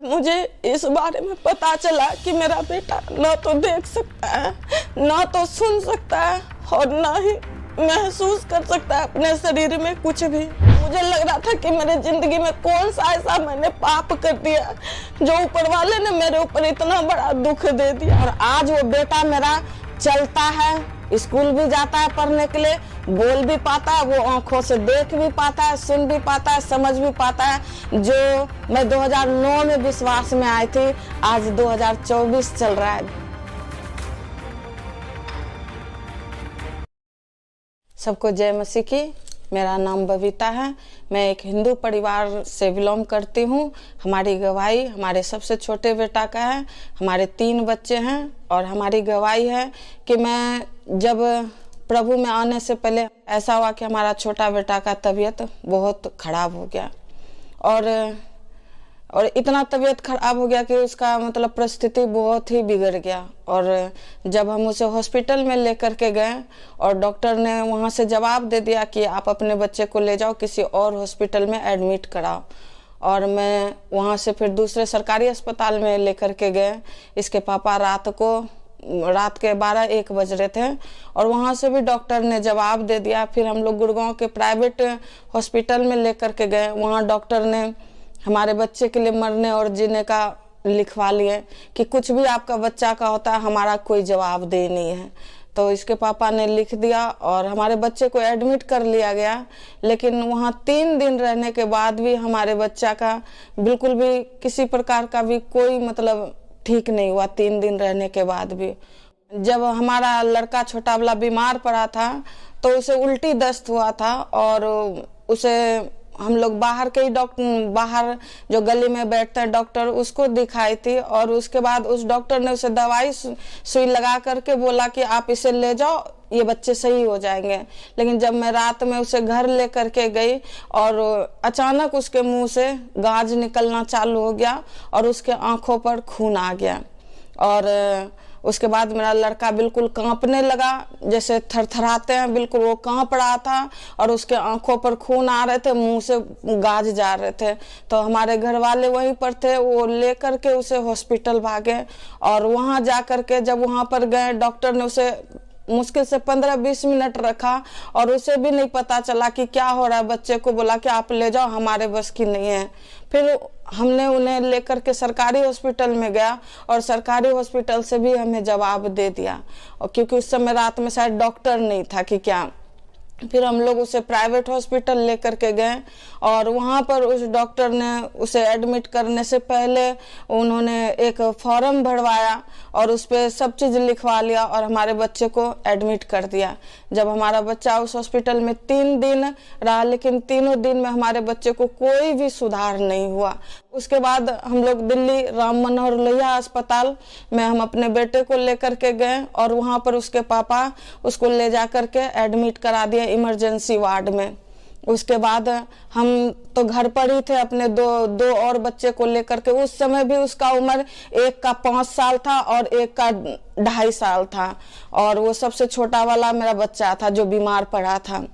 मुझे इस बारे में पता चला कि मेरा बेटा न तो देख सकता है, न तो सुन सकता है और न ही महसूस कर सकता है अपने शरीर में कुछ भी। मुझे लग रहा था कि मेरे जिंदगी में कौन सा ऐसा मैंने पाप कर दिया जो ऊपर वाले ने मेरे ऊपर इतना बड़ा दुख दे दिया। और आज वो बेटा मेरा चलता है, स्कूल भी जाता है पढ़ने के लिए, बोल भी पाता है, वो आंखों से देख भी पाता है, सुन भी पाता है, समझ भी पाता है। जो मैं 2009 में विश्वास में आई थी, आज 2024 चल रहा है। सबको जय मसीह की। मेरा नाम बबीता है। मैं एक हिंदू परिवार से बिलोंग करती हूँ। हमारी गवाही हमारे सबसे छोटे बेटा का है। हमारे 3 बच्चे हैं और हमारी गवाही है कि मैं जब प्रभु में आने से पहले ऐसा हुआ कि हमारा छोटा बेटा का तबीयत बहुत खराब हो गया और इतना तबीयत खराब हो गया कि उसका मतलब परिस्थिति बहुत ही बिगड़ गया। और जब हम उसे हॉस्पिटल में लेकर के गए और डॉक्टर ने वहाँ से जवाब दे दिया कि आप अपने बच्चे को ले जाओ, किसी और हॉस्पिटल में एडमिट कराओ। और मैं वहाँ से फिर दूसरे सरकारी अस्पताल में लेकर के गए। इसके पापा रात के 12-1 बज रहे थे और वहाँ से भी डॉक्टर ने जवाब दे दिया। फिर हम लोग गुड़गांव के प्राइवेट हॉस्पिटल में लेकर के गए। वहाँ डॉक्टर ने हमारे बच्चे के लिए मरने और जीने का लिखवा लिए कि कुछ भी आपका बच्चा का होता है, हमारा कोई जवाबदेही नहीं है। तो इसके पापा ने लिख दिया और हमारे बच्चे को एडमिट कर लिया गया। लेकिन वहाँ 3 दिन रहने के बाद भी हमारे बच्चा का बिल्कुल भी किसी प्रकार का भी कोई मतलब ठीक नहीं हुआ। 3 दिन रहने के बाद भी जब हमारा लड़का छोटा वाला बीमार पड़ा था तो उसे उल्टी दस्त हुआ था और उसे हम लोग बाहर के ही डॉक्टर, बाहर जो गली में बैठते हैं डॉक्टर, उसको दिखाई थी। और उसके बाद उस डॉक्टर ने उसे दवाई सुई लगा करके बोला कि आप इसे ले जाओ, ये बच्चे सही हो जाएंगे। लेकिन जब मैं रात में उसे घर ले करके गई और अचानक उसके मुंह से गाज निकलना चालू हो गया और उसके आंखों पर खून आ गया। और उसके बाद मेरा लड़का बिल्कुल कांपने लगा, जैसे थरथराते हैं, बिल्कुल वो कांप रहा था और उसके आंखों पर खून आ रहे थे, मुंह से गाज जा रहे थे। तो हमारे घर वाले वहीं पर थे, वो लेकर के उसे हॉस्पिटल भागे। और वहाँ जा कर के जब वहाँ पर गए, डॉक्टर ने उसे मुश्किल से 15-20 मिनट रखा और उसे भी नहीं पता चला कि क्या हो रहा है। बच्चे को बोला कि आप ले जाओ, हमारे बस की नहीं है। फिर हमने उन्हें लेकर के सरकारी हॉस्पिटल में गया और सरकारी हॉस्पिटल से भी हमें जवाब दे दिया। और क्योंकि उस समय रात में शायद डॉक्टर नहीं था कि क्या, फिर हम लोग उसे प्राइवेट हॉस्पिटल लेकर के गए और वहाँ पर उस डॉक्टर ने उसे एडमिट करने से पहले उन्होंने एक फॉर्म भरवाया और उस पर सब चीज़ लिखवा लिया और हमारे बच्चे को एडमिट कर दिया। जब हमारा बच्चा उस हॉस्पिटल में 3 दिन रहा, लेकिन तीनों दिन में हमारे बच्चे को कोई भी सुधार नहीं हुआ। उसके बाद हम लोग दिल्ली राम मनोहर लोहिया अस्पताल में हम अपने बेटे को लेकर के गए और वहाँ पर उसके पापा उसको ले जा कर के एडमिट करा दिए इमरजेंसी वार्ड में। उसके बाद हम तो घर पर ही थे अपने दो और बच्चे को लेकर के। उस समय भी उसका उम्र एक का 5 साल था और एक का 2.5 साल था और वो सबसे छोटा वाला मेरा बच्चा था जो बीमार पड़ा था।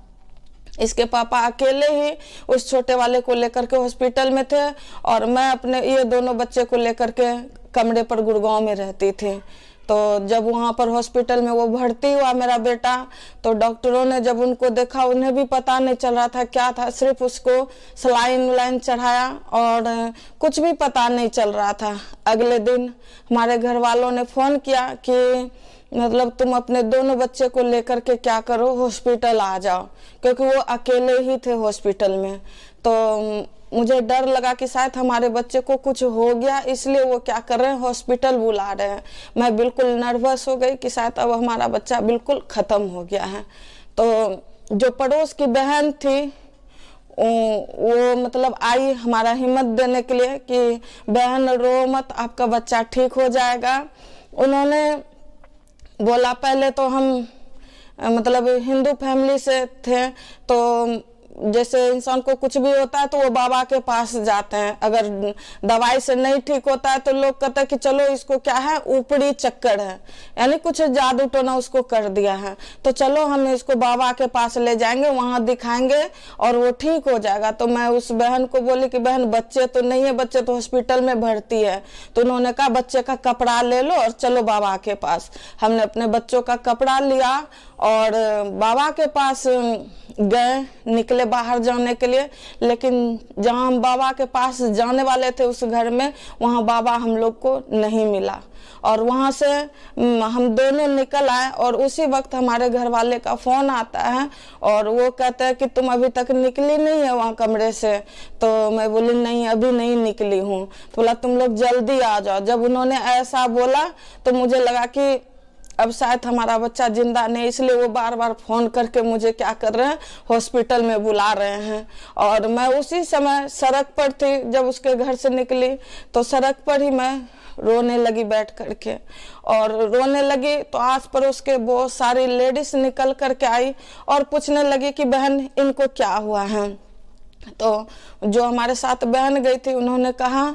इसके पापा अकेले ही उस छोटे वाले को लेकर के हॉस्पिटल में थे और मैं अपने ये दोनों बच्चे को लेकर के कमरे पर गुड़गांव में रहती थी। तो जब वहाँ पर हॉस्पिटल में वो भर्ती हुआ मेरा बेटा, तो डॉक्टरों ने जब उनको देखा, उन्हें भी पता नहीं चल रहा था क्या था, सिर्फ उसको सलाइन वलाइन चढ़ाया और कुछ भी पता नहीं चल रहा था। अगले दिन हमारे घर वालों ने फ़ोन किया कि मतलब तुम अपने दोनों बच्चे को लेकर के क्या करो, हॉस्पिटल आ जाओ, क्योंकि वो अकेले ही थे हॉस्पिटल में। तो मुझे डर लगा कि शायद हमारे बच्चे को कुछ हो गया, इसलिए वो क्या कर रहे हैं, हॉस्पिटल बुला रहे हैं। मैं बिल्कुल नर्वस हो गई कि शायद अब हमारा बच्चा बिल्कुल ख़त्म हो गया है। तो जो पड़ोस की बहन थी वो मतलब आई हमारा हिम्मत देने के लिए कि बहन रो मत, आपका बच्चा ठीक हो जाएगा। उन्होंने बोला, पहले तो हम मतलब हिंदू फैमिली से थे तो जैसे इंसान को कुछ भी होता है तो वो बाबा के पास जाते हैं, अगर दवाई से नहीं ठीक होता है तो लोग कहते हैं कि चलो इसको क्या है, ऊपरी चक्कर है, यानी कुछ जादू टोना उसको कर दिया है, तो चलो हम इसको बाबा के पास ले जाएंगे, वहां दिखाएंगे और वो ठीक हो जाएगा। तो मैं उस बहन को बोली कि बहन बच्चे तो नहीं है, बच्चे तो हॉस्पिटल में भर्ती है। तो उन्होंने कहा बच्चे का कपड़ा ले लो और चलो बाबा के पास। हमने अपने बच्चों का कपड़ा लिया और बाबा के पास गए, निकले बाहर जाने के लिए। लेकिन जहां हम बाबा के पास जाने वाले थे उस घर में, वहां बाबा हम लोग को नहीं मिला और वहां से हम दोनों निकल आए और उसी वक्त हमारे घर वाले का फोन आता है और वो कहते हैं कि तुम अभी तक निकली नहीं है वहां कमरे से। तो मैं बोली नहीं अभी नहीं निकली हूँ। तो बोला तुम लोग जल्दी आ जाओ। जब उन्होंने ऐसा बोला तो मुझे लगा कि अब शायद हमारा बच्चा जिंदा नहीं, इसलिए वो बार बार फोन करके मुझे क्या कर रहे हैं, हॉस्पिटल में बुला रहे हैं। और मैं उसी समय सड़क पर थी, जब उसके घर से निकली तो सड़क पर ही मैं रोने लगी बैठ करके। और रोने लगी तो आस पड़ोस के बहुत सारी लेडीज निकल करके आई और पूछने लगी कि बहन इनको क्या हुआ है। तो जो हमारे साथ बहन गई थी उन्होंने कहा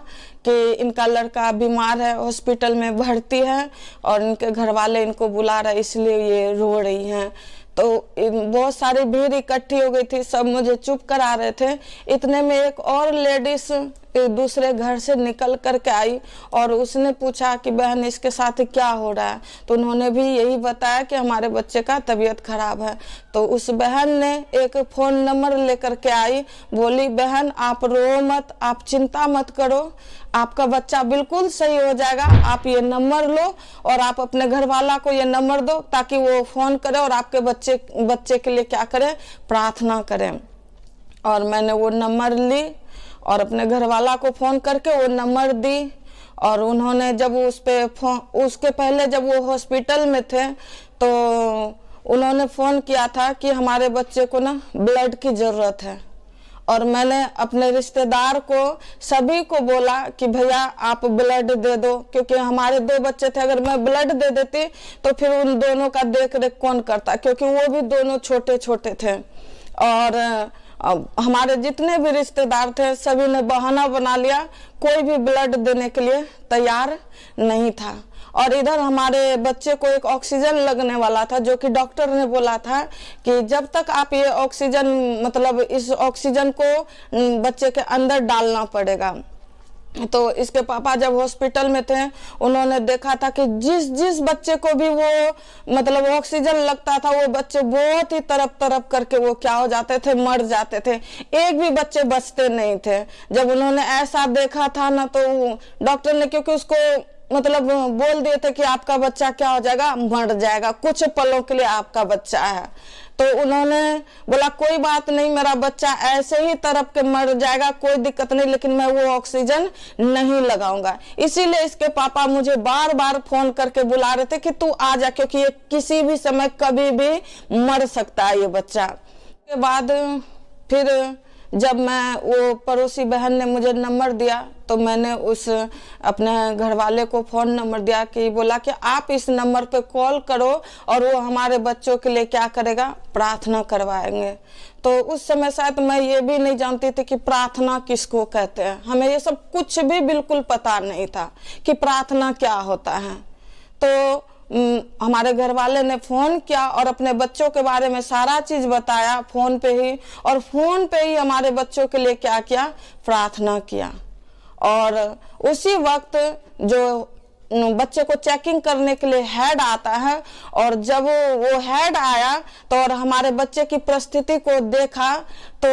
कि इनका लड़का बीमार है, हॉस्पिटल में भर्ती है और इनके घर वाले इनको बुला रहे इसलिए ये रो रही हैं। तो बहुत सारी भीड़ इकट्ठी हो गई थी, सब मुझे चुप करा रहे थे। इतने में एक और लेडीज दूसरे घर से निकल करके आई और उसने पूछा कि बहन इसके साथ क्या हो रहा है। तो उन्होंने भी यही बताया कि हमारे बच्चे का तबीयत खराब है। तो उस बहन ने एक फ़ोन नंबर लेकर के आई, बोली बहन आप रो मत, आप चिंता मत करो, आपका बच्चा बिल्कुल सही हो जाएगा, आप ये नंबर लो और आप अपने घर वाला को ये नंबर दो ताकि वो फ़ोन करे और आपके बच्चे के लिए क्या करे, प्रार्थना करें। और मैंने वो नंबर ली और अपने घर वाला को फ़ोन करके वो नंबर दी। और उन्होंने जब उसके पहले जब वो हॉस्पिटल में थे तो उन्होंने फ़ोन किया था कि हमारे बच्चे को ना ब्लड की ज़रूरत है। और मैंने अपने रिश्तेदार को सभी को बोला कि भैया आप ब्लड दे दो, क्योंकि हमारे 2 बच्चे थे, अगर मैं ब्लड दे देती तो फिर उन दोनों का देख रेख कौन करता, क्योंकि वो भी दोनों छोटे छोटे थे। और हमारे जितने भी रिश्तेदार थे सभी ने बहाना बना लिया, कोई भी ब्लड देने के लिए तैयार नहीं था। और इधर हमारे बच्चे को एक ऑक्सीजन लगने वाला था, जो कि डॉक्टर ने बोला था कि जब तक आप ये ऑक्सीजन मतलब इस ऑक्सीजन को बच्चे के अंदर डालना पड़ेगा। तो इसके पापा जब हॉस्पिटल में थे उन्होंने देखा था कि जिस बच्चे को भी वो मतलब ऑक्सीजन लगता था वो बच्चे बहुत ही तरफ करके वो क्या हो जाते थे, मर जाते थे, एक भी बच्चे बचते नहीं थे। जब उन्होंने ऐसा देखा था ना तो डॉक्टर ने, क्योंकि उसको मतलब बोल दिए थे कि आपका बच्चा क्या हो जाएगा, मर जाएगा, कुछ पलों के लिए आपका बच्चा है। तो उन्होंने बोला कोई बात नहीं, मेरा बच्चा ऐसे ही तरफ के मर जाएगा, कोई दिक्कत नहीं, लेकिन मैं वो ऑक्सीजन नहीं लगाऊंगा। इसीलिए इसके पापा मुझे बार बार फोन करके बुला रहे थे कि तू आ जा, क्योंकि ये किसी भी समय कभी भी मर सकता है ये बच्चा। के बाद फिर जब मैं वो पड़ोसी बहन ने मुझे नंबर दिया तो मैंने उस अपने घर वाले को फ़ोन नंबर दिया कि बोला कि आप इस नंबर पे कॉल करो और वो हमारे बच्चों के लिए क्या करेगा, प्रार्थना करवाएंगे। तो उस समय शायद मैं ये भी नहीं जानती थी कि प्रार्थना किसको कहते हैं, हमें ये सब कुछ भी बिल्कुल पता नहीं था कि प्रार्थना क्या होता है। तो हमारे घर वाले ने फ़ोन किया और अपने बच्चों के बारे में सारा चीज़ बताया फ़ोन पे ही, और फ़ोन पे ही हमारे बच्चों के लिए क्या किया, प्रार्थना किया। और उसी वक्त जो बच्चे को चेकिंग करने के लिए हेड आता है, और जब वो हेड आया तो और हमारे बच्चे की परिस्थिति को देखा तो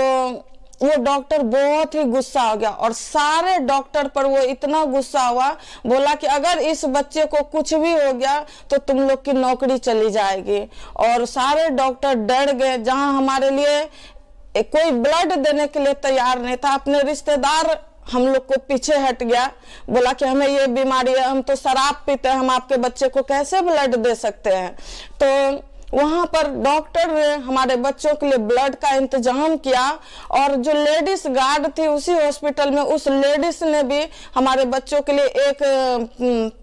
वो डॉक्टर बहुत ही गुस्सा हो गया और सारे डॉक्टर पर वो इतना गुस्सा हुआ, बोला कि अगर इस बच्चे को कुछ भी हो गया तो तुम लोग की नौकरी चली जाएगी। और सारे डॉक्टर डर गए, जहां हमारे लिए कोई ब्लड देने के लिए तैयार नहीं था। अपने रिश्तेदार हम लोग को पीछे हट गया, बोला कि हमें ये बीमारी है, हम तो शराब पीते हैं, हम आपके बच्चे को कैसे ब्लड दे सकते हैं। तो वहाँ पर डॉक्टर ने हमारे बच्चों के लिए ब्लड का इंतजाम किया, और जो लेडीज गार्ड थी उसी हॉस्पिटल में, उस लेडीज ने भी हमारे बच्चों के लिए एक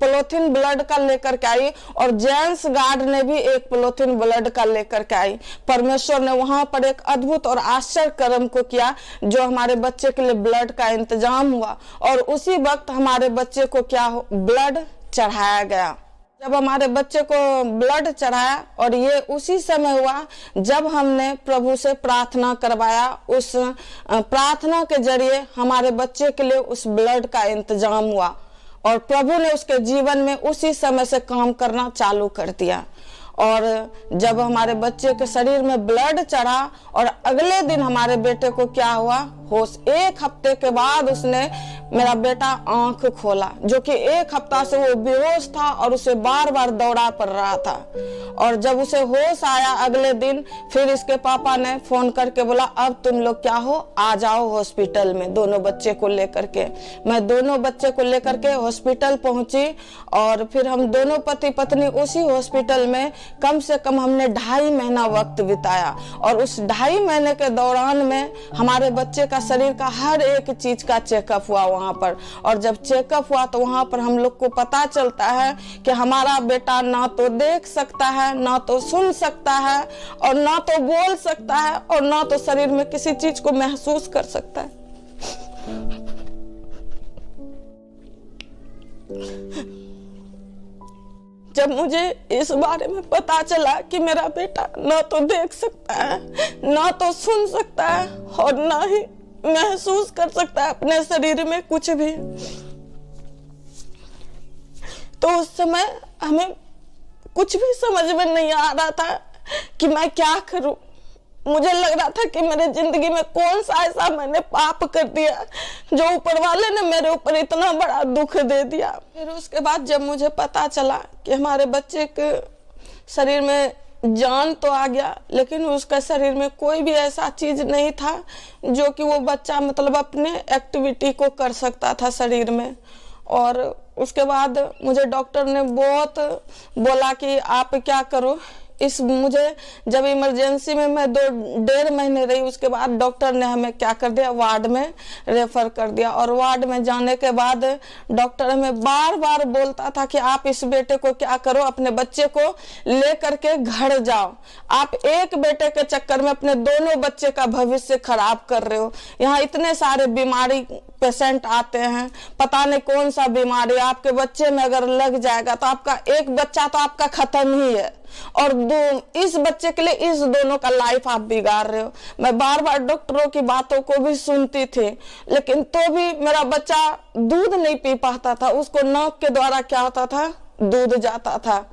पॉलिथीन ब्लड का लेकर के आई, और जेंट्स गार्ड ने भी एक पॉलिथीन ब्लड का लेकर के आई। परमेश्वर ने वहाँ पर एक अद्भुत और आश्चर्य कर्म को किया, जो हमारे बच्चे के लिए ब्लड का इंतजाम हुआ, और उसी वक्त हमारे बच्चे को क्या ब्लड चढ़ाया गया। जब हमारे बच्चे को ब्लड चढ़ाया, और ये उसी समय हुआ जब हमने प्रभु से प्रार्थना करवाया, उस प्रार्थना के जरिए हमारे बच्चे के लिए उस ब्लड का इंतजाम हुआ, और प्रभु ने उसके जीवन में उसी समय से काम करना चालू कर दिया। और जब हमारे बच्चे के शरीर में ब्लड चढ़ा, और अगले दिन हमारे बेटे को क्या हुआ, होश। 1 हफ्ते के बाद उसने, मेरा बेटा आंख खोला, जो कि 1 हफ्ता से वो बेहोश था और उसे बार बार दौड़ा पड़ रहा था। और जब उसे होश आया अगले दिन, फिर इसके पापा ने फोन करके बोला, अब तुम लोग क्या हो, आ जाओ हॉस्पिटल में, दोनों बच्चे को लेकर के। मैं दोनों बच्चे को लेकर के हॉस्पिटल पहुंची, और फिर हम दोनों पति पत्नी उसी हॉस्पिटल में कम से कम हमने 2.5 महीना वक्त बिताया। और उस 2.5 महीने के दौरान में हमारे बच्चे का शरीर का हर एक चीज का चेकअप हुआ वहां पर। और जब चेकअप हुआ तो वहां पर हम लोग को पता चलता है कि हमारा बेटा ना तो देख सकता है, ना तो सुन सकता है, और ना तो बोल सकता है, और ना तो शरीर में किसी चीज को महसूस कर सकता है। जब मुझे इस बारे में पता चला कि मेरा बेटा ना तो देख सकता है, ना तो सुन सकता है, और ना ही महसूस कर सकता है अपने शरीर में कुछ भी, तो उस समय हमें कुछ भी समझ में नहीं आ रहा था कि मैं क्या करूं। मुझे लग रहा था कि मेरे जिंदगी में कौन सा ऐसा मैंने पाप कर दिया जो ऊपर वाले ने मेरे ऊपर इतना बड़ा दुख दे दिया। फिर उसके बाद जब मुझे पता चला कि हमारे बच्चे के शरीर में जान तो आ गया, लेकिन उसका शरीर में कोई भी ऐसा चीज नहीं था जो कि वो बच्चा मतलब अपने एक्टिविटी को कर सकता था शरीर में। और उसके बाद मुझे डॉक्टर ने बहुत बोला कि आप क्या करो, मुझे जब इमरजेंसी में मैं 2.5 महीने रही, उसके बाद डॉक्टर ने हमें क्या कर दिया, वार्ड में रेफर कर दिया। और वार्ड में जाने के बाद डॉक्टर हमें बार बार बोलता था कि आप इस बेटे को क्या करो, अपने बच्चे को ले करके घर जाओ, आप एक बेटे के चक्कर में अपने दोनों बच्चे का भविष्य खराब कर रहे हो। यहाँ इतने सारे बीमारी पेशेंट आते हैं, पता नहीं कौन सा बीमारी आपके बच्चे में अगर लग जाएगा तो आपका एक बच्चा तो आपका खत्म ही है, और इस बच्चे के लिए इस दोनों का लाइफ आप बिगाड़ रहे हो। मैं बार बार डॉक्टरों की बातों को भी सुनती थी, लेकिन तो भी मेरा बच्चा दूध नहीं पी पाता था, उसको नाक के द्वारा क्या होता था, दूध जाता था।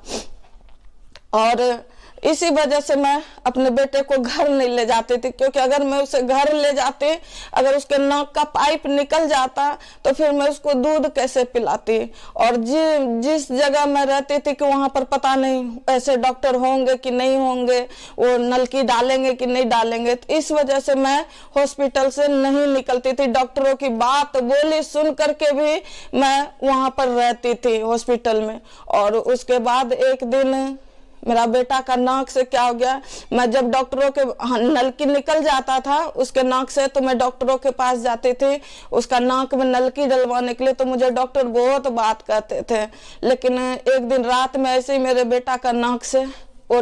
और इसी वजह से मैं अपने बेटे को घर नहीं ले जाती थी, क्योंकि अगर मैं उसे घर ले जाती, अगर उसके नाक का पाइप निकल जाता तो फिर मैं उसको दूध कैसे पिलाती। और जिस जगह मैं रहती थी कि वहां पर पता नहीं ऐसे डॉक्टर होंगे कि नहीं होंगे, वो नलकी डालेंगे कि नहीं डालेंगे, तो इस वजह से मैं हॉस्पिटल से नहीं निकलती थी। डॉक्टरों की बात बोली सुन करके भी मैं वहां पर रहती थी हॉस्पिटल में। और उसके बाद एक दिन मेरा बेटा का नाक से क्या हो गया, मैं जब डॉक्टरों के नलकी निकल जाता था उसके नाक से, तो मैं डॉक्टरों के पास जाती थी उसका नाक में नलकी डलवाने के लिए, तो मुझे डॉक्टर बहुत बात कहते थे। लेकिन एक दिन रात में ऐसे ही मेरे बेटा का नाक से वो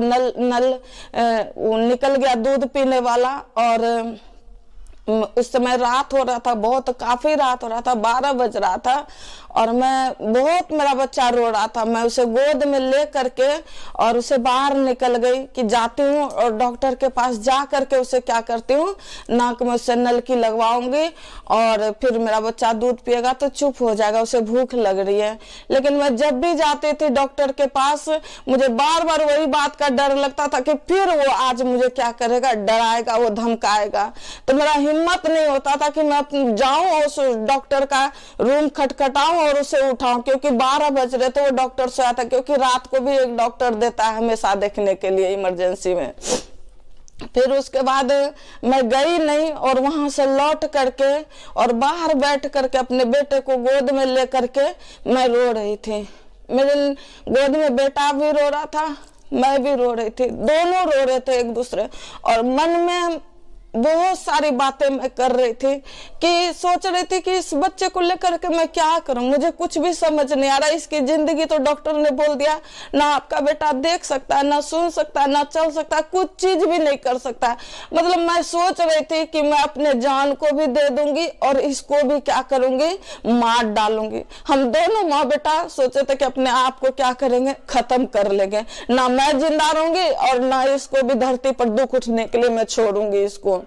वो निकल गया दूध पीने वाला। और उस समय रात हो रहा था, बहुत काफी रात हो रहा था, 12 बज रहा था, और मैं बहुत, मेरा बच्चा रो रहा था। मैं उसे गोद में ले करके और उसे बाहर निकल गई कि जाती हूँ और डॉक्टर के पास जा करके उसे क्या करती हूँ, नाक में उससे नलकी लगवाऊंगी और फिर मेरा बच्चा दूध पिएगा तो चुप हो जाएगा, उसे भूख लग रही है। लेकिन मैं जब भी जाती थी डॉक्टर के पास, मुझे बार बार वही बात का डर लगता था कि फिर वो आज मुझे क्या करेगा, डराएगा, वो धमकाएगा। तो मेरा हिम्मत नहीं होता था कि मैं जाऊं और उस डॉक्टर का रूम खटखटाऊं और उसे उठाऊं, क्योंकि 12 बज रहे थे, वो डॉक्टर सोया था, क्योंकि रात को भी एक डॉक्टर देता है हमेशा देखने के लिए इमरजेंसी में। फिर उसके बाद मैं गई नहीं और वहां से लौट करके और बाहर बैठ करके अपने बेटे को गोद में ले करके मैं रो रही थी। मेरे गोद में बेटा भी रो रहा था, मैं भी रो रही थी, दोनों रो रहे थे एक दूसरे। और मन में बहुत सारी बातें मैं कर रही थी कि सोच रही थी कि इस बच्चे को लेकर के मैं क्या करूं, मुझे कुछ भी समझ नहीं आ रहा। इसकी जिंदगी तो डॉक्टर ने बोल दिया ना आपका बेटा देख सकता है, ना सुन सकता है, ना चल सकता है, कुछ चीज भी नहीं कर सकता है। मतलब मैं सोच रही थी कि मैं अपने जान को भी दे दूंगी और इसको भी क्या करूंगी, मार डालूंगी। हम दोनों माँ बेटा सोचे थे कि अपने आप को क्या करेंगे, खत्म कर लेंगे, ना मैं जिंदा रहूंगी और ना इसको भी धरती पर दुख उठने के लिए मैं छोड़ूंगी इसको।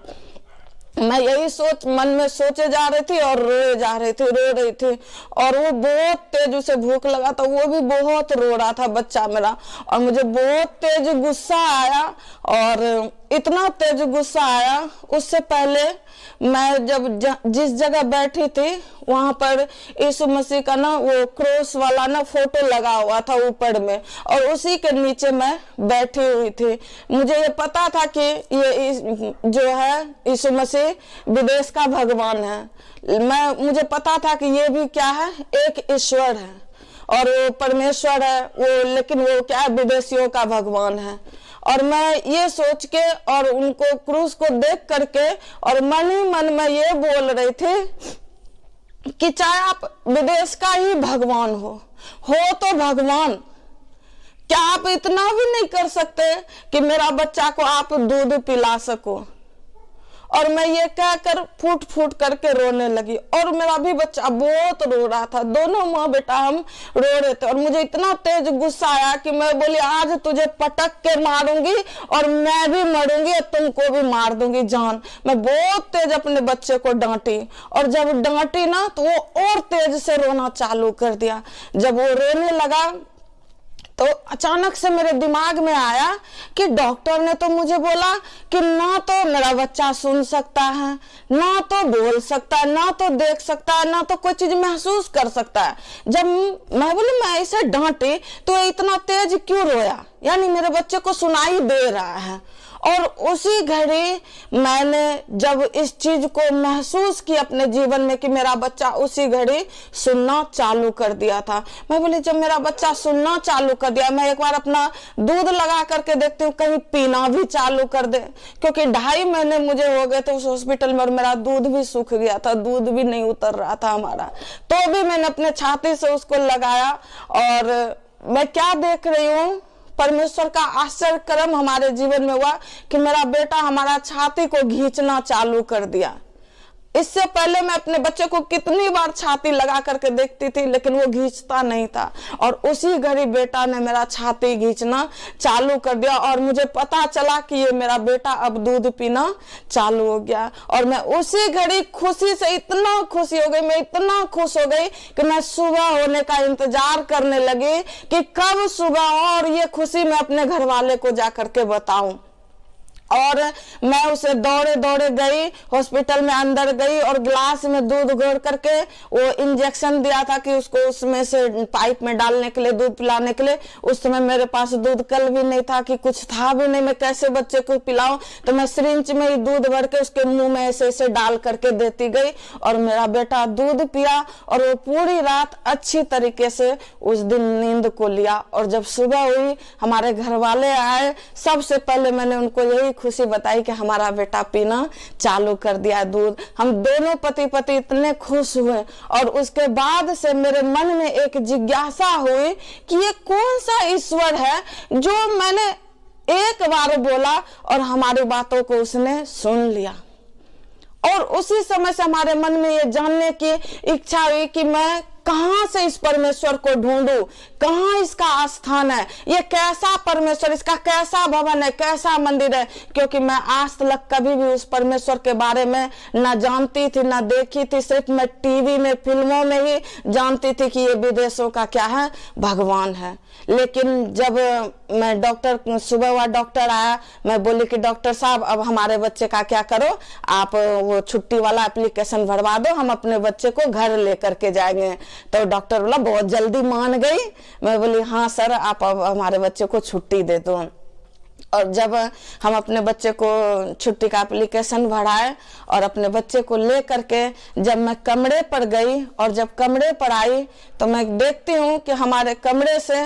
मैं यही सोच मन में सोचे जा रही थी और रोए जा रही थी, रो रही थी। और वो बहुत तेज, उसे भूख लगा था, वो भी बहुत रो रहा था बच्चा मेरा। और मुझे बहुत तेज गुस्सा आया, और इतना तेज गुस्सा आया, उससे पहले मैं जब जिस जगह बैठी थी वहां पर यीशु मसीह का ना वो क्रॉस वाला ना फोटो लगा हुआ था ऊपर में, और उसी के नीचे मैं बैठी हुई थी। मुझे ये पता था कि ये जो है यीशु मसीह विदेश का भगवान है। मुझे पता था कि ये भी क्या है, एक ईश्वर है और वो परमेश्वर है वो, लेकिन वो क्या है, विदेशियों का भगवान है। और मैं ये सोच के और उनको क्रूस को देख करके और मन ही मन में ये बोल रही थी कि चाहे आप विदेश का ही भगवान हो तो भगवान, क्या आप इतना भी नहीं कर सकते कि मेरा बच्चा को आप दूध पिला सको। और मैं ये कहकर फूट फूट करके रोने लगी, और मेरा भी बच्चा बहुत रो रहा था। दोनों माँ बेटा हम रो रहे थे। और मुझे इतना तेज गुस्सा आया कि मैं बोली आज तुझे पटक के मारूंगी और मैं भी मरूंगी और तुमको भी मार दूंगी जान। मैं बहुत तेज अपने बच्चे को डांटी, और जब डांटी ना तो वो और तेज से रोना चालू कर दिया। जब वो रोने लगा तो अचानक से मेरे दिमाग में आया कि डॉक्टर ने तो मुझे बोला कि ना तो मेरा बच्चा सुन सकता है, ना तो बोल सकता है, ना तो देख सकता है, ना तो कोई चीज महसूस कर सकता है। जब मैं बोली मैं इसे डांटी तो इतना तेज क्यों रोया, यानी मेरे बच्चे को सुनाई दे रहा है। और उसी घड़ी मैंने जब इस चीज को महसूस किया अपने जीवन में कि मेरा बच्चा उसी घड़ी सुनना चालू कर दिया था। मैं बोली जब मेरा बच्चा सुनना चालू कर दिया, मैं एक बार अपना दूध लगा करके देखती हूँ कहीं पीना भी चालू कर दे, क्योंकि 2.5 महीने मुझे हो गए थे उस हॉस्पिटल में और मेरा दूध भी सूख गया था, दूध भी नहीं उतर रहा था हमारा। तो भी मैंने अपने छाती से उसको लगाया। और मैं क्या देख रही हूँ, परमेश्वर का आश्चर्य कर्म हमारे जीवन में हुआ कि मेरा बेटा हमारा छाती को खींचना चालू कर दिया। इससे पहले मैं अपने बच्चे को कितनी बार छाती लगा करके देखती थी, लेकिन वो खींचता नहीं था। और उसी घड़ी बेटा ने मेरा छाती खींचना चालू कर दिया, और मुझे पता चला कि ये मेरा बेटा अब दूध पीना चालू हो गया। और मैं उसी घड़ी खुशी से इतना खुशी हो गई, मैं इतना खुश हो गई कि मैं सुबह होने का इंतजार करने लगी कि कब सुबह हो और ये खुशी मैं अपने घर वाले को जा करके बताऊं। और मैं उसे दौड़े दौड़े गई, हॉस्पिटल में अंदर गई और गिलास में दूध घोर करके वो इंजेक्शन दिया था कि उसको उसमें से पाइप में डालने के लिए, दूध पिलाने के लिए। उस समय मेरे पास दूध कल भी नहीं था, कि कुछ था भी नहीं, मैं कैसे बच्चे को पिलाऊं। तो मैं सिरिंज में ही दूध भर के उसके मुंह में ऐसे ऐसे डाल करके देती गई, और मेरा बेटा दूध पिया और वो पूरी रात अच्छी तरीके से उस दिन नींद को लिया। और जब सुबह हुई, हमारे घर वाले आए, सबसे पहले मैंने उनको यही खुशी बताई कि हमारा बेटा पीना चालू कर दिया दूध। हम दोनों पति पति इतने खुश हुए। और उसके बाद से मेरे मन में एक जिज्ञासा हुई कि ये कौन सा ईश्वर है जो मैंने एक बार बोला और हमारी बातों को उसने सुन लिया। और उसी समय से हमारे मन में ये जानने की इच्छा हुई कि मैं कहां से इस परमेश्वर को ढूंढूं, कहां इसका स्थान है, ये कैसा परमेश्वर, इसका कैसा भवन है, कैसा मंदिर है। क्योंकि मैं आज तक कभी भी उस परमेश्वर के बारे में ना जानती थी, ना देखी थी, सिर्फ मैं टीवी में, फिल्मों में ही जानती थी कि ये विदेशों का क्या है, भगवान है। लेकिन जब मैं डॉक्टर, सुबह हुआ डॉक्टर आया, मैं बोली कि डॉक्टर साहब अब हमारे बच्चे का क्या करो, आप वो छुट्टी वाला एप्लीकेशन भरवा दो, हम अपने बच्चे को घर लेकर के जाएंगे। तो डॉक्टर बोला बहुत जल्दी मान गई। मैं बोली हाँ सर, आप अब हमारे बच्चे को छुट्टी दे दो। और जब हम अपने बच्चे को छुट्टी का एप्लीकेशन भराए और अपने बच्चे को ले करके जब मैं कमरे पर गई, और जब कमरे पर आई तो मैं देखती हूँ कि हमारे कमरे से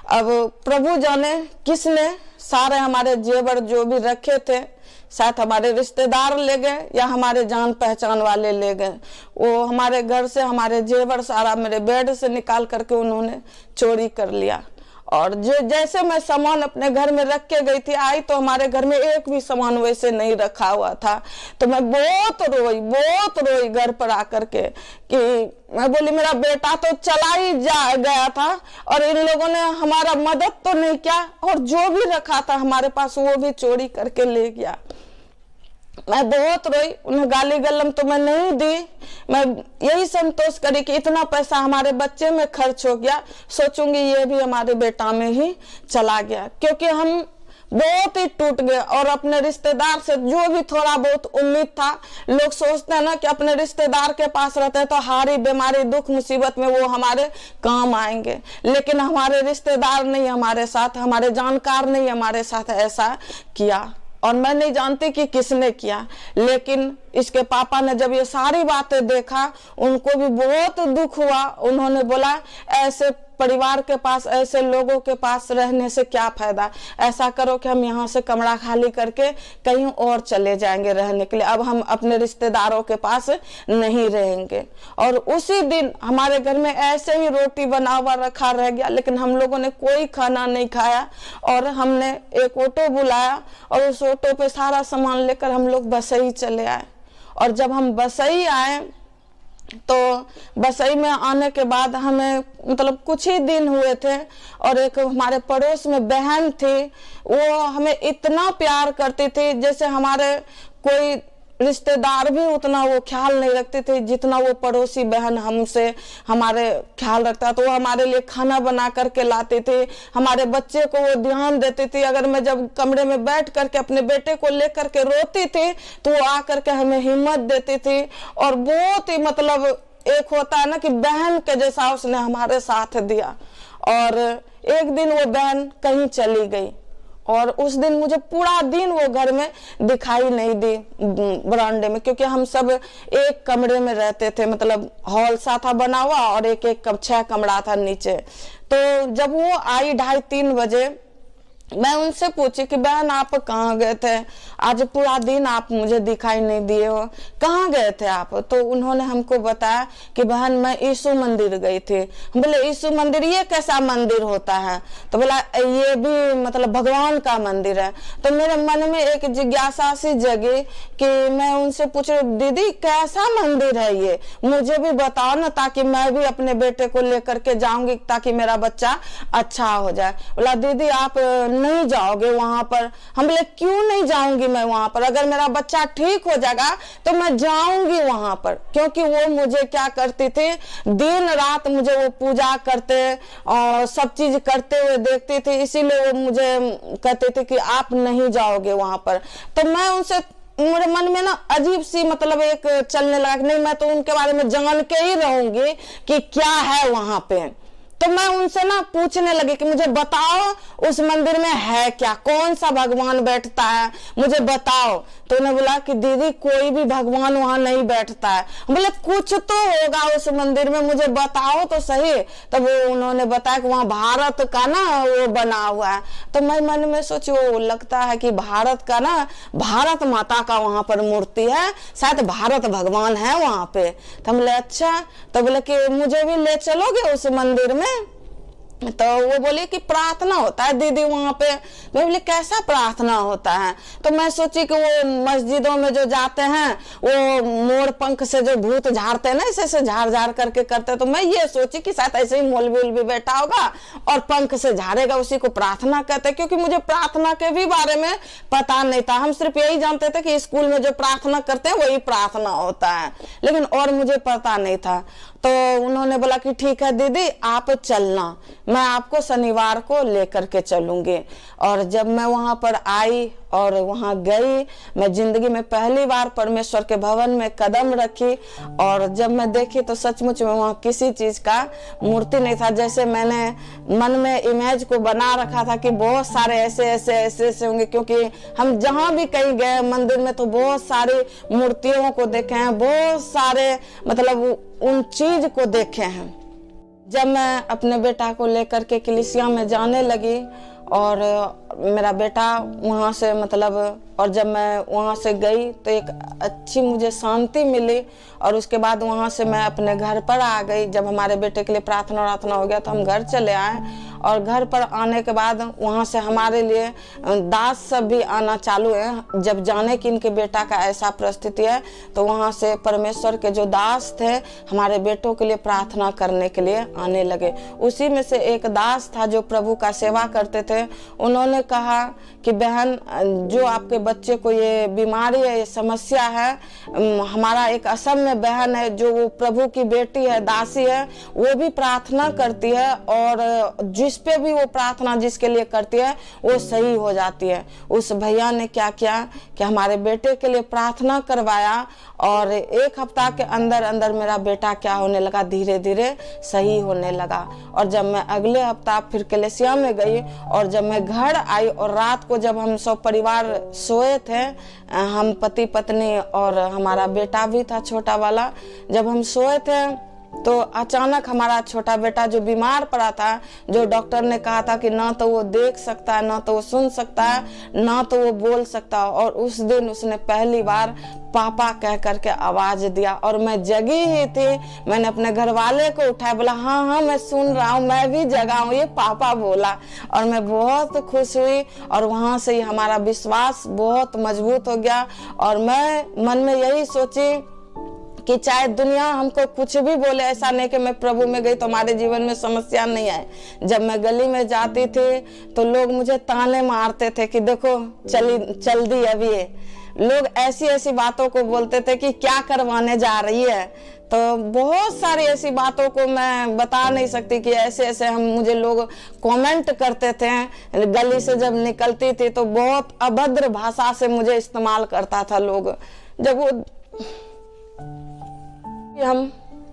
अब प्रभु जाने किसने सारे हमारे जेवर जो भी रखे थे, शायद हमारे रिश्तेदार ले गए या हमारे जान पहचान वाले ले गए। वो हमारे घर से हमारे जेवर सारा मेरे बेड से निकाल करके उन्होंने चोरी कर लिया। और जो जैसे मैं सामान अपने घर में रख के गई थी, आई तो हमारे घर में एक भी सामान वैसे नहीं रखा हुआ था। तो मैं बहुत रोई घर पर आकर के कि मैं बोली मेरा बेटा तो चला ही गया था और इन लोगों ने हमारा मदद तो नहीं किया, और जो भी रखा था हमारे पास वो भी चोरी करके ले गया। मैं बहुत रोई, उन्हें गाली गलम तो मैं नहीं दी। मैं यही संतोष करी कि इतना पैसा हमारे बच्चे में खर्च हो गया, सोचूंगी ये भी हमारे बेटा में ही चला गया, क्योंकि हम बहुत ही टूट गए। और अपने रिश्तेदार से जो भी थोड़ा बहुत उम्मीद था, लोग सोचते हैं ना कि अपने रिश्तेदार के पास रहते हैं तो हारी बीमारी दुख मुसीबत में वो हमारे काम आएंगे, लेकिन हमारे रिश्तेदार नहीं हमारे साथ, हमारे जानकार नहीं हमारे साथ ऐसा किया। और मैं नहीं जानती कि किसने किया, लेकिन इसके पापा ने जब ये सारी बातें देखा, उनको भी बहुत दुख हुआ। उन्होंने बोला ऐसे परिवार के पास, ऐसे लोगों के पास रहने से क्या फायदा, ऐसा करो कि हम यहाँ से कमरा खाली करके कहीं और चले जाएंगे रहने के लिए, अब हम अपने रिश्तेदारों के पास नहीं रहेंगे। और उसी दिन हमारे घर में ऐसे ही रोटी बना हुआ रखा रह गया, लेकिन हम लोगों ने कोई खाना नहीं खाया। और हमने एक ऑटो बुलाया और उस ऑटो पे सारा सामान लेकर हम लोग बसई चले आए। और जब हम बसई आए तो बसई में आने के बाद हमें मतलब कुछ ही दिन हुए थे, और एक हमारे पड़ोस में बहन थी, वो हमें इतना प्यार करती थी, जैसे हमारे कोई रिश्तेदार भी उतना वो ख्याल नहीं रखती थी जितना वो पड़ोसी बहन हमसे हमारे ख्याल रखता। तो वो हमारे लिए खाना बना करके लाती थी, हमारे बच्चे को वो ध्यान देती थी। अगर मैं जब कमरे में बैठ करके अपने बेटे को लेकर के रोती थी तो वो आकर के हमें हिम्मत देती थी। और बहुत ही मतलब एक होता है ना कि बहन के जैसा उसने हमारे साथ दिया। और एक दिन वो बहन कहीं चली गई और उस दिन मुझे पूरा दिन वो घर में दिखाई नहीं दी बरामदे में, क्योंकि हम सब एक कमरे में रहते थे, मतलब हॉल सा था बना हुआ और एक 6 कमरा था नीचे। तो जब वो आई 2:30-3 बजे, मैं उनसे पूछी कि बहन आप कहाँ गए थे, आज पूरा दिन आप मुझे दिखाई नहीं दिए हो, कहाँ गए थे आप। तो उन्होंने हमको बताया कि बहन मैं यीशु मंदिर गई थी। हम बोले यीशु मंदिर, ये कैसा मंदिर होता है। तो बोला ये भी मतलब भगवान का मंदिर है। तो मेरे मन में एक जिज्ञासा सी जगी कि मैं उनसे पूछ रही, दीदी कैसा मंदिर है ये, मुझे भी बताओ ना, ताकि मैं भी अपने बेटे को लेकर के जाऊंगी ताकि मेरा बच्चा अच्छा हो जाए। बोला दीदी आप नहीं जाओगे वहां पर। हम बोले क्यों नहीं जाऊंगी मैं वहां पर, अगर मेरा बच्चा ठीक हो जाएगा तो मैं जाऊंगी वहां पर। क्योंकि वो मुझे क्या करती थी, दिन रात मुझे वो पूजा करते और सब चीज करते हुए देखती थी, इसीलिए वो मुझे कहते थे कि आप नहीं जाओगे वहां पर। तो मैं उनसे, मेरे मन में ना अजीब सी मतलब एक चलने लगा कि नहीं मैं तो उनके बारे में जान के ही रहूंगी कि क्या है वहां पे। तो मैं उनसे ना पूछने लगी कि मुझे बताओ उस मंदिर में है क्या, कौन सा भगवान बैठता है, मुझे बताओ। तो उन्होंने बोला कि दीदी कोई भी भगवान वहां नहीं बैठता है। बोले कुछ तो होगा उस मंदिर में, मुझे बताओ तो सही। तब वो उन्होंने बताया कि वहां भारत का ना वो बना हुआ है। तो मैं मन में सोची वो लगता है कि भारत का ना, भारत माता का वहां पर मूर्ति है, शायद भारत भगवान है वहां पे। तो हम बोले अच्छा। तो बोले कि मुझे भी ले चलोगे उस मंदिर में। तो वो बोली कि प्रार्थना होता है दीदी वहां पे। मैं बोली कैसा प्रार्थना होता है। तो मैं सोची कि वो मस्जिदों में जो जाते हैं वो मोर पंख से जो भूत झाड़ते हैं ना, ऐसे झाड़ झाड़ करके करते हैं। तो मैं ये सोची कि शायद ऐसे ही मौलवी उलवी बैठा होगा और पंख से झाड़ेगा, उसी को प्रार्थना कहते हैं। क्योंकि मुझे प्रार्थना के भी बारे में पता नहीं था, हम सिर्फ यही जानते थे कि स्कूल में जो प्रार्थना करते हैं वही प्रार्थना होता है, लेकिन और मुझे पता नहीं था। तो उन्होंने बोला कि ठीक है दीदी आप चलना, मैं आपको शनिवार को लेकर के चलूंगी। और जब मैं वहां पर आई और वहां गई, मैं जिंदगी में पहली बार परमेश्वर के भवन में कदम रखी। और जब मैं देखी तो सचमुच में वहां किसी चीज का मूर्ति नहीं था। जैसे मैंने मन में इमेज को बना रखा था कि बहुत सारे ऐसे ऐसे ऐसे ऐसे होंगे, क्योंकि हम जहां भी कहीं गए मंदिर में तो बहुत सारी मूर्तियों को देखे हैं, बहुत सारे मतलब उन चीज को देखे हैं। जब मैं अपने बेटा को लेकर के कलीसिया में जाने लगी और मेरा बेटा वहाँ से मतलब, और जब मैं वहाँ से गई तो एक अच्छी मुझे शांति मिली। और उसके बाद वहाँ से मैं अपने घर पर आ गई। जब हमारे बेटे के लिए प्रार्थना हो गया तो हम घर चले आए। और घर पर आने के बाद वहाँ से हमारे लिए दास सब भी आना चालू है। जब जाने कि इनके बेटा का ऐसा परिस्थिति है तो वहाँ से परमेश्वर के जो दास थे हमारे बेटों के लिए प्रार्थना करने के लिए आने लगे। उसी में से एक दास था जो प्रभु का सेवा करते थे। उन्होंने कहा कि बहन, जो आपके बच्चे को ये बीमारी है, ये समस्या है, हमारा एक असम में बहन है जो वो प्रभु की बेटी है, दासी है, वो भी प्रार्थना करती है और जिस पे भी वो प्रार्थना जिसके लिए करती है वो सही हो जाती है। उस भैया ने क्या किया कि हमारे बेटे के लिए प्रार्थना करवाया और 1 हफ्ता के अंदर अंदर मेरा बेटा क्या होने लगा, धीरे धीरे सही होने लगा। और जब मैं अगले हफ्ता फिर कलीसिया में गई और जब मैं घर आई और रात को जब हम सब परिवार सोए थे, हम पति पत्नी और हमारा बेटा भी था छोटा वाला, जब हम सोए थे तो अचानक हमारा छोटा बेटा जो बीमार पड़ा था, जो डॉक्टर ने कहा था कि ना तो वो देख सकता है, ना तो वो सुन सकता है, ना तो वो बोल सकता है, और उस दिन उसने पहली बार पापा कह करके आवाज दिया। और मैं जगी ही थी, मैंने अपने घर वाले को उठाया, बोला हाँ हाँ मैं सुन रहा हूँ, मैं भी जगा हूँ, ये पापा बोला। और मैं बहुत खुश हुई और वहां से ही हमारा विश्वास बहुत मजबूत हो गया। और मैं मन में यही सोची कि चाहे दुनिया हमको कुछ भी बोले, ऐसा नहीं कि मैं प्रभु में गई तो हमारे जीवन में समस्या नहीं आए। जब मैं गली में जाती थी तो लोग मुझे ताने मारते थे कि देखो चल दी अभी ये। लोग ऐसी ऐसी बातों को बोलते थे कि क्या करवाने जा रही है। तो बहुत सारी ऐसी बातों को मैं बता नहीं सकती कि ऐसे ऐसे मुझे लोग कमेंट करते थे। गली से जब निकलती थी तो बहुत अभद्र भाषा से मुझे इस्तेमाल करता था लोग। जब वो हम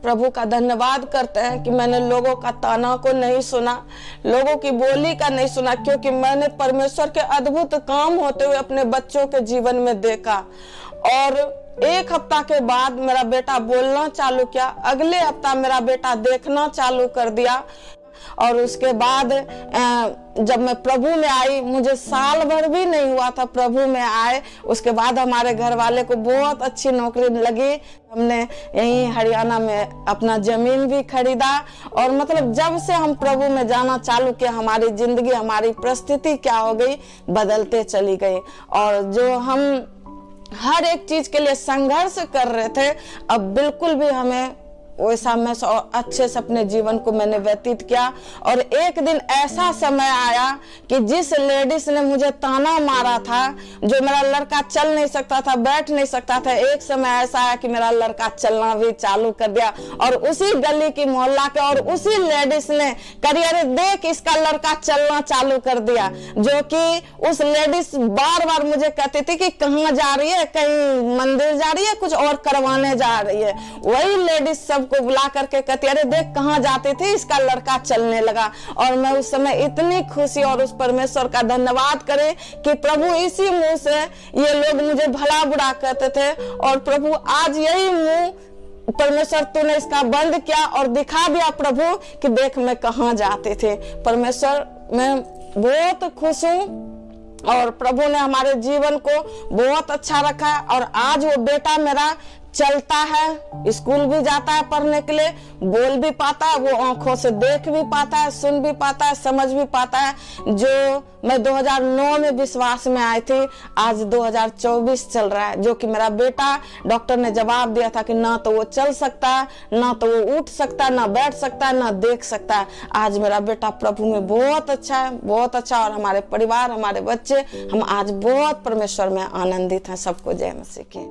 प्रभु का धन्यवाद करते हैं कि मैंने लोगों का ताना को नहीं सुना, लोगों की बोली का नहीं सुना, क्योंकि मैंने परमेश्वर के अद्भुत काम होते हुए अपने बच्चों के जीवन में देखा। और 1 हफ्ता के बाद मेरा बेटा बोलना चालू किया, अगले हफ्ता मेरा बेटा देखना चालू कर दिया। और उसके बाद जब मैं प्रभु में आई, मुझे साल भर भी नहीं हुआ था प्रभु में आए, उसके बाद हमारे घर वाले को बहुत अच्छी नौकरी लगी। हमने यहीं हरियाणा में अपना जमीन भी खरीदा। और मतलब जब से हम प्रभु में जाना चालू किया, हमारी जिंदगी, हमारी परिस्थिति क्या हो गई, बदलते चली गई। और जो हम हर एक चीज के लिए संघर्ष कर रहे थे, अब बिल्कुल भी हमें वैसा मैं अच्छे से अपने जीवन को मैंने व्यतीत किया। और एक दिन ऐसा समय आया कि जिस लेडीज ने मुझे ताना मारा था, जो मेरा लड़का चल नहीं सकता था, बैठ नहीं सकता था, एक समय ऐसा आया कि मेरा लड़का चलना भी चालू कर दिया। और उसी गली की मोहल्ला के और उसी लेडीज ने करी, अरे देख इसका लड़का चलना चालू कर दिया। जो कि उस लेडीज बार बार मुझे कहती थी कि कहाँ जा रही है, कहीं मंदिर जा रही है, कुछ और करवाने जा रही है। वही लेडीज सब को बुला करके कहती, अरे देख कहाँ जाती थी, इसका लड़का चलने लगा। और मैं उस समय इतनी खुशी और उस परमेश्वर का धन्यवाद करे कि प्रभु इसी मुंह से ये लोग मुझे भला बुरा कहते थे, और प्रभु आज यही मुंह परमेश्वर तूने इसका बंद किया और दिखा दिया प्रभु कि देख मैं कहाँ जाते थे। परमेश्वर मैं बहुत खुश हूँ और प्रभु ने हमारे जीवन को बहुत अच्छा रखा। और आज वो बेटा मेरा चलता है, स्कूल भी जाता है पढ़ने के लिए, बोल भी पाता है, वो आंखों से देख भी पाता है, सुन भी पाता है, समझ भी पाता है। जो मैं 2009 में विश्वास में आई थी, आज 2024 चल रहा है। जो कि मेरा बेटा, डॉक्टर ने जवाब दिया था कि ना तो वो चल सकता है, ना तो वो उठ सकता है, ना बैठ सकता है, ना देख सकता है। आज मेरा बेटा प्रभु में बहुत अच्छा है, बहुत अच्छा। और हमारे परिवार, हमारे बच्चे, हम आज बहुत परमेश्वर में आनंदित हैं। सबको जय मसीह की।